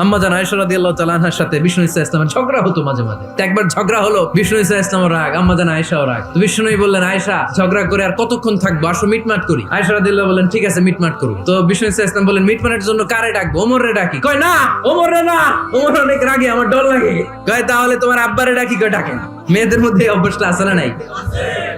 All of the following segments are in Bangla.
আম্মা জান আয়েশা রাদিয়াল্লাহু তাআলা আনহার সাথে বিষ্ণু ইসা ইসলামের ঝগড়া হতো মাঝে মাঝে। একবার ঝগড়া হলো, বিষ্ণু ইসা ইসলামের রাগ, আম্মা জান আয়েশাও রাগ। তো বিষ্ণু বললেন, আয়েশা ঝগড়া করে আর কতক্ষণ থাকবো, আসো মিটমাট করি। আয়েশা রাদিয়াল্লাহু বললেন, ঠিক আছে মিটমাট করব। তো বিষ্ণু ইসা ইসলাম বললেন, মিটমাটের জন্য কারে ডাকবো? ওমরে ডাকি। কয় না, ওমরে না, ওমর অনেক রাগে, আমার ডর লাগে। কয় তাহলে তোমার আব্বারে ডাকি। কয় ডাকেন। মেয়েদের মধ্যে এই অভ্যাসটা আছে না নাই?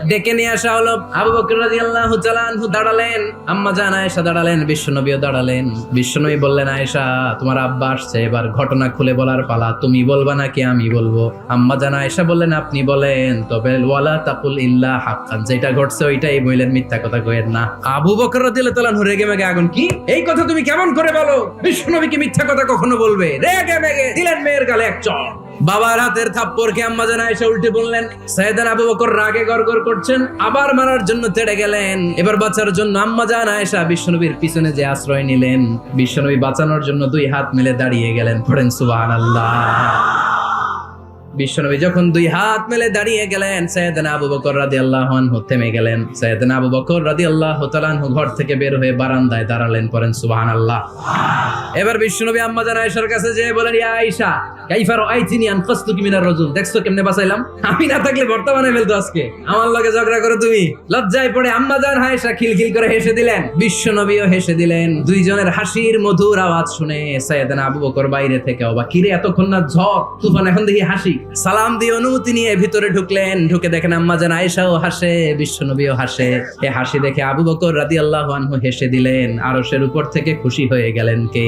ডেকে নিয়ে আসা হলো। আবু বকর রাদিয়াল্লাহু তাআলা আনহু দাঁড়ালেন, আম্মা জান আয়েশা দাঁড়ালেন, বিশ্বনবীও দাঁড়ালেন। বিশ্বনবী বললেন, আয়েশা তোমার আব্বা আসছে, এবার ঘটনা খুলে বলার পালা। তুমি বলবা নাকি আমি বলবো? আম্মা জান আয়েশা বললেন, আপনি বলেন, তবে ওয়ালা তাকুল ইল্লা হাক্কান, যেটা ঘটছে ওইটাই বললেন, মিথ্যা কথা কইেন না। আবু বকর রাদিয়াল্লাহু তাআলা আনহু রেগে মেগে আগুন। কি এই কথা তুমি কেমন করে বলো? বিশ্বনবী কি মিথ্যা কথা কখনো বলবে? রেগে মেগে দিলেন মেয়ের গালে এক চড়। বাবার হাতের থাপ্পড়কে আম্মা জান আয়েশা উল্টে বললেন। সাইয়েদনা আবু বকর রাগে গড়গড় করছেন, আবার মারার জন্য তেড়ে গেলেন। এবার বাঁচার জন্য আম্মা জান আয়েশা বিশ্বনবীর পিছনে যে আশ্রয় নিলেন, বিশ্বনবী বাঁচানোর জন্য দুই হাত মেলে দাঁড়িয়ে গেলেন। পড়েন সুবহানাল্লাহ। বিশ্বনবী যখন দুই হাত মেলে দাঁড়িয়ে গেলেন, সাইয়েদনা আবু বকর রাদিয়াল্লাহু আনহু থেমে গেলেন। সাইয়েদনা আবু বকর রাদিয়াল্লাহু তাআলা আনহু ঘর থেকে বের হয়ে বারান্দায় দাঁড়ালেন। পড়েন সুবহানাল্লাহ। এবার বিশ্বনবী আম্মা জান আয়েশার কাছে যেয়ে বলেন, ইয়া আয়েশা কাইফা রাআইতিনি আনকাসতুকি মিনার রাজুল, দেখছো কেমনে বাঁচাইলাম? আমি না থাকলে ভর্তা বানাই ফেলতো আজকে। আমার লগে ঝগড়া করে তুমি। লজ্জায় পড়ে আম্মা জান আয়েশা খিলখিল করে হেসে দিলেন, বিশ্বনবীও হেসে দিলেন। দুইজনের হাসির মধুর আওয়াজ শুনে সাইয়েদনা আবু বকর বাইরে থেকে অবাক, কিরে এতক্ষণ না ঝড় তুফান, এখন দেখি হাসি। সালাম দিয়ে অনুমতি নিয়ে ভিতরে ঢুকলেন। ঢুকে দেখেন আম্মা জান আয়েশাও হাসে, বিশ্বনবীও হাসে। এই হাসি দেখে আবু বকর রাদিয়াল্লাহু আনহু হেসে দিলেন। আরশের উপর থেকে খুশি হয়ে গেলেন কে?